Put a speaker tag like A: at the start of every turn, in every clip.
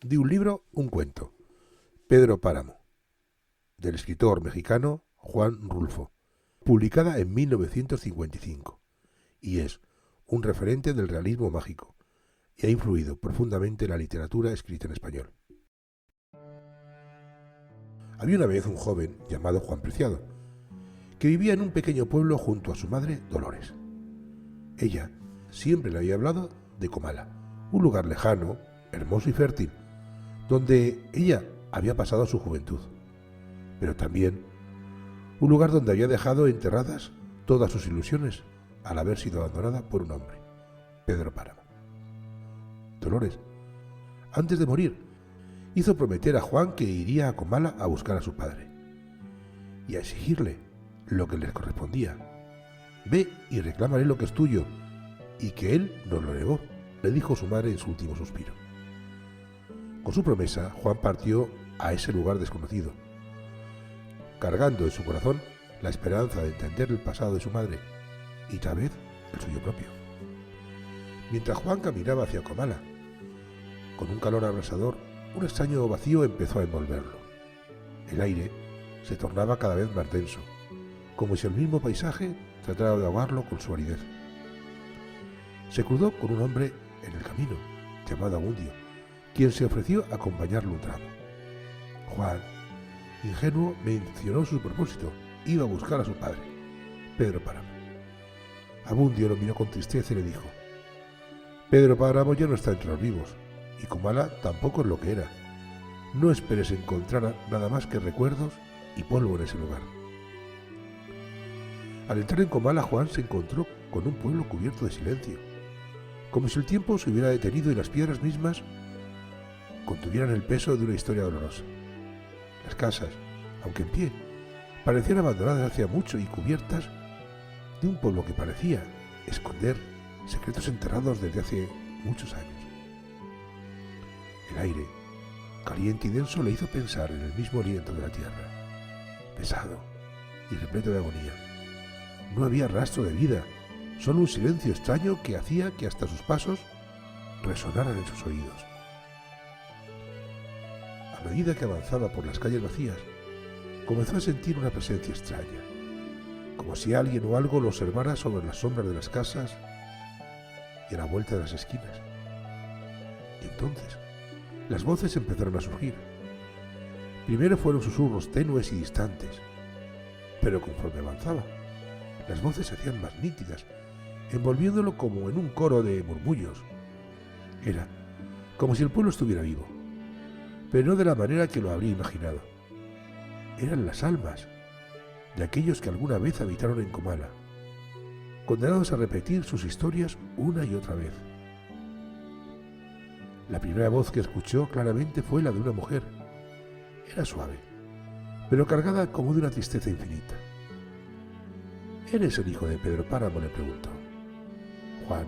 A: De un libro, un cuento. Pedro Páramo, del escritor mexicano Juan Rulfo, publicada en 1955, y es un referente del realismo mágico, y ha influido profundamente en la literatura escrita en español. Había una vez un joven llamado Juan Preciado, que vivía en un pequeño pueblo junto a su madre Dolores. Ella siempre le había hablado de Comala, un lugar lejano, hermoso y fértil, donde ella había pasado su juventud, pero también un lugar donde había dejado enterradas todas sus ilusiones al haber sido abandonada por un hombre, Pedro Páramo. Dolores, antes de morir, hizo prometer a Juan que iría a Comala a buscar a su padre y a exigirle lo que les correspondía. Ve y reclámale lo que es tuyo, y que él nos lo negó, le dijo su madre en su último suspiro. Con su promesa, Juan partió a ese lugar desconocido, cargando en su corazón la esperanza de entender el pasado de su madre y tal vez el suyo propio. Mientras Juan caminaba hacia Comala, con un calor abrasador, un extraño vacío empezó a envolverlo. El aire se tornaba cada vez más denso, como si el mismo paisaje tratara de ahogarlo con su aridez. Se cruzó con un hombre en el camino, llamado Abundio, quien se ofreció a acompañarlo un tramo. Juan, ingenuo, mencionó su propósito: iba a buscar a su padre, Pedro Páramo. Abundio lo miró con tristeza y le dijo: Pedro Páramo ya no está entre los vivos, y Comala tampoco es lo que era. No esperes encontrar nada más que recuerdos y polvo en ese lugar. Al entrar en Comala, Juan se encontró con un pueblo cubierto de silencio, como si el tiempo se hubiera detenido y las piedras mismas contuvieran el peso de una historia dolorosa. Las casas, aunque en pie, parecían abandonadas hacía mucho y cubiertas de un pueblo que parecía esconder secretos enterrados desde hace muchos años. El aire, caliente y denso, le hizo pensar en el mismo aliento de la tierra, pesado y repleto de agonía. No había rastro de vida, solo un silencio extraño que hacía que hasta sus pasos resonaran en sus oídos. A medida que avanzaba por las calles vacías, comenzó a sentir una presencia extraña, como si alguien o algo lo observara sobre las sombras de las casas y a la vuelta de las esquinas. Y entonces, las voces empezaron a surgir. Primero fueron susurros tenues y distantes, pero conforme avanzaba, las voces se hacían más nítidas, envolviéndolo como en un coro de murmullos. Era como si el pueblo estuviera vivo, pero no de la manera que lo habría imaginado. Eran las almas de aquellos que alguna vez habitaron en Comala, condenados a repetir sus historias una y otra vez. La primera voz que escuchó claramente fue la de una mujer. Era suave, pero cargada como de una tristeza infinita. ¿Eres el hijo de Pedro Páramo?, le preguntó. Juan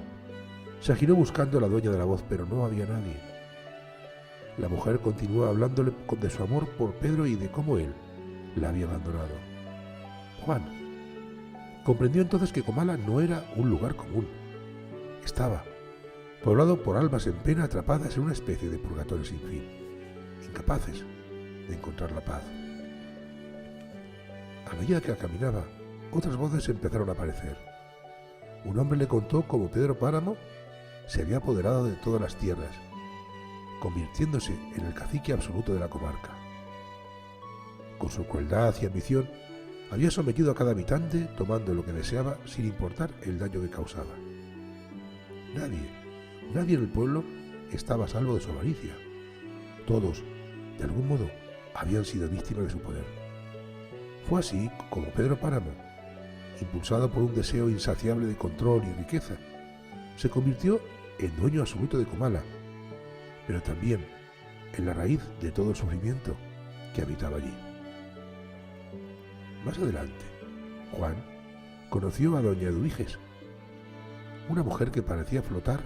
A: se giró buscando a la dueña de la voz, pero no había nadie. La mujer continuó hablándole de su amor por Pedro y de cómo él la había abandonado. Juan comprendió entonces que Comala no era un lugar común. Estaba poblado por almas en pena atrapadas en una especie de purgatorio sin fin, incapaces de encontrar la paz. A medida que caminaba, otras voces empezaron a aparecer. Un hombre le contó cómo Pedro Páramo se había apoderado de todas las tierras, convirtiéndose en el cacique absoluto de la comarca. Con su crueldad y ambición, había sometido a cada habitante tomando lo que deseaba sin importar el daño que causaba. Nadie en el pueblo estaba a salvo de su avaricia. Todos, de algún modo, habían sido víctimas de su poder. Fue así como Pedro Páramo, impulsado por un deseo insaciable de control y riqueza, se convirtió en dueño absoluto de Comala, pero también en la raíz de todo el sufrimiento que habitaba allí. Más adelante, Juan conoció a doña Eduviges, una mujer que parecía flotar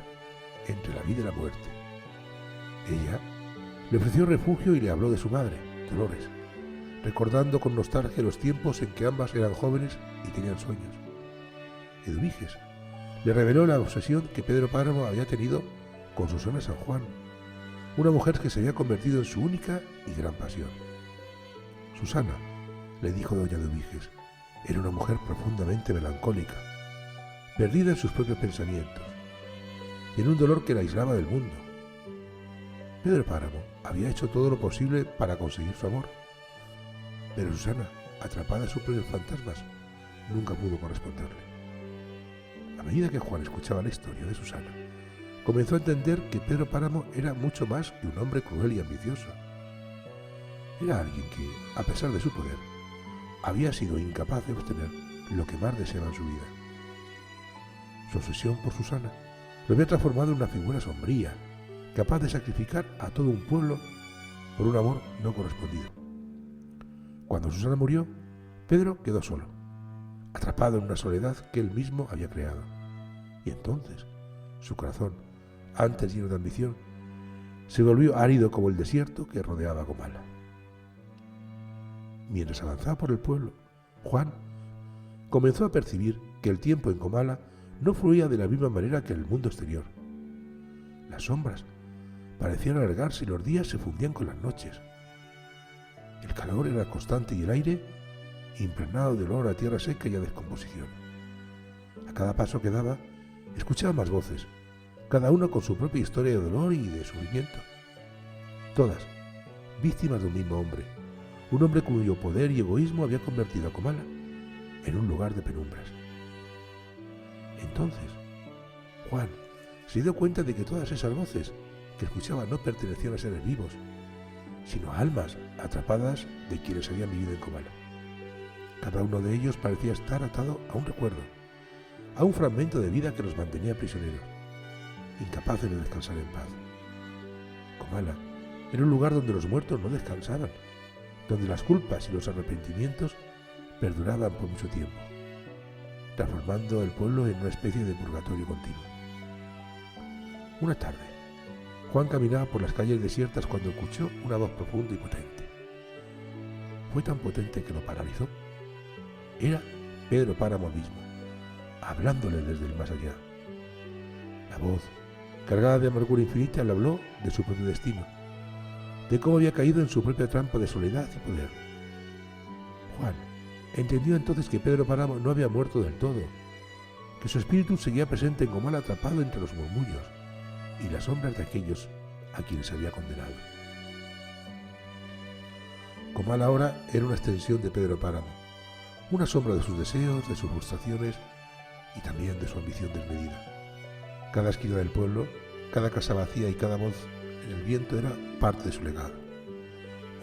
A: entre la vida y la muerte. Ella le ofreció refugio y le habló de su madre, Dolores, recordando con nostalgia los tiempos en que ambas eran jóvenes y tenían sueños. Eduviges le reveló la obsesión que Pedro Páramo había tenido con Susana San Juan, una mujer que se había convertido en su única y gran pasión. Susana, le dijo doña de Ubiges, era una mujer profundamente melancólica, perdida en sus propios pensamientos, y en un dolor que la aislaba del mundo. Pedro Páramo había hecho todo lo posible para conseguir su amor, pero Susana, atrapada en sus propios fantasmas, nunca pudo corresponderle. A medida que Juan escuchaba la historia de Susana, comenzó a entender que Pedro Páramo era mucho más que un hombre cruel y ambicioso. Era alguien que, a pesar de su poder, había sido incapaz de obtener lo que más deseaba en su vida. Su obsesión por Susana lo había transformado en una figura sombría, capaz de sacrificar a todo un pueblo por un amor no correspondido. Cuando Susana murió, Pedro quedó solo, atrapado en una soledad que él mismo había creado. Y entonces, su corazón, antes lleno de ambición, se volvió árido como el desierto que rodeaba a Comala. Mientras avanzaba por el pueblo, Juan comenzó a percibir que el tiempo en Comala no fluía de la misma manera que en el mundo exterior. Las sombras parecían alargarse y los días se fundían con las noches. El calor era constante y el aire impregnado de olor a tierra seca y a descomposición. A cada paso que daba, escuchaba más voces, cada una con su propia historia de dolor y de sufrimiento. Todas víctimas de un mismo hombre, un hombre cuyo poder y egoísmo había convertido a Comala en un lugar de penumbras. Entonces, Juan se dio cuenta de que todas esas voces que escuchaba no pertenecían a seres vivos, sino a almas atrapadas de quienes habían vivido en Comala. Cada uno de ellos parecía estar atado a un recuerdo, a un fragmento de vida que los mantenía prisioneros, incapaces de descansar en paz. Comala era un lugar donde los muertos no descansaban, donde las culpas y los arrepentimientos perduraban por mucho tiempo, transformando el pueblo en una especie de purgatorio continuo. Una tarde, Juan caminaba por las calles desiertas cuando escuchó una voz profunda y potente. Fue tan potente que lo paralizó. Era Pedro Páramo mismo, hablándole desde el más allá. La voz, cargada de amargura infinita, le habló de su propio destino, de cómo había caído en su propia trampa de soledad y poder. Juan entendió entonces que Pedro Páramo no había muerto del todo, que su espíritu seguía presente en Comala, atrapado entre los murmullos y las sombras de aquellos a quienes había condenado. Comala ahora era una extensión de Pedro Páramo, una sombra de sus deseos, de sus frustraciones y también de su ambición desmedida. Cada esquina del pueblo, cada casa vacía y cada voz en el viento era parte de su legado,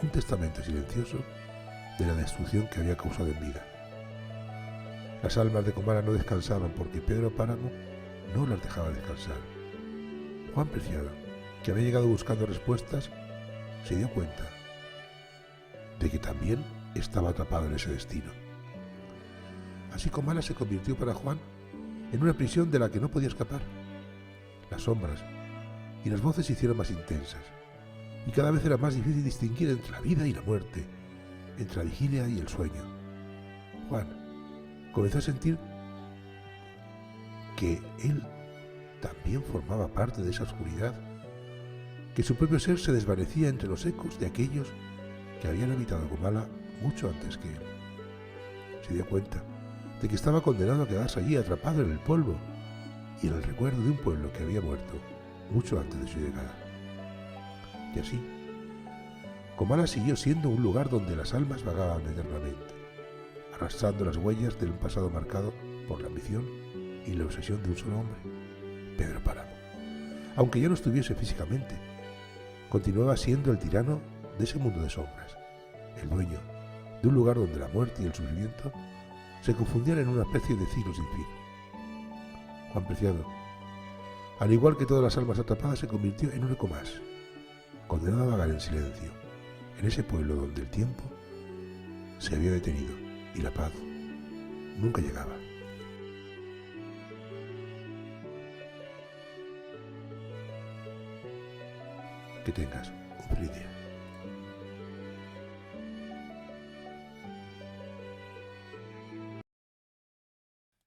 A: un testamento silencioso de la destrucción que había causado en vida. Las almas de Comala no descansaban porque Pedro Páramo no las dejaba descansar. Juan Preciado, que había llegado buscando respuestas, se dio cuenta de que también estaba atrapado en ese destino. Así Comala se convirtió para Juan en una prisión de la que no podía escapar. Las sombras y las voces se hicieron más intensas, y cada vez era más difícil distinguir entre la vida y la muerte, entre la vigilia y el sueño. Juan comenzó a sentir que él también formaba parte de esa oscuridad, que su propio ser se desvanecía entre los ecos de aquellos que habían habitado Comala mucho antes que él. Se dio cuenta de que estaba condenado a quedarse allí atrapado en el polvo y en el recuerdo de un pueblo que había muerto mucho antes de su llegada. Y así, Comala siguió siendo un lugar donde las almas vagaban eternamente, arrastrando las huellas de un pasado marcado por la ambición y la obsesión de un solo hombre, Pedro Páramo. Aunque ya no estuviese físicamente, continuaba siendo el tirano de ese mundo de sombras, el dueño de un lugar donde la muerte y el sufrimiento se confundían en una especie de ciclo sin fin. Juan Preciado, al igual que todas las almas atrapadas, se convirtió en un eco más, condenado a vagar en silencio, en ese pueblo donde el tiempo se había detenido y la paz nunca llegaba. Que tengas un feliz día.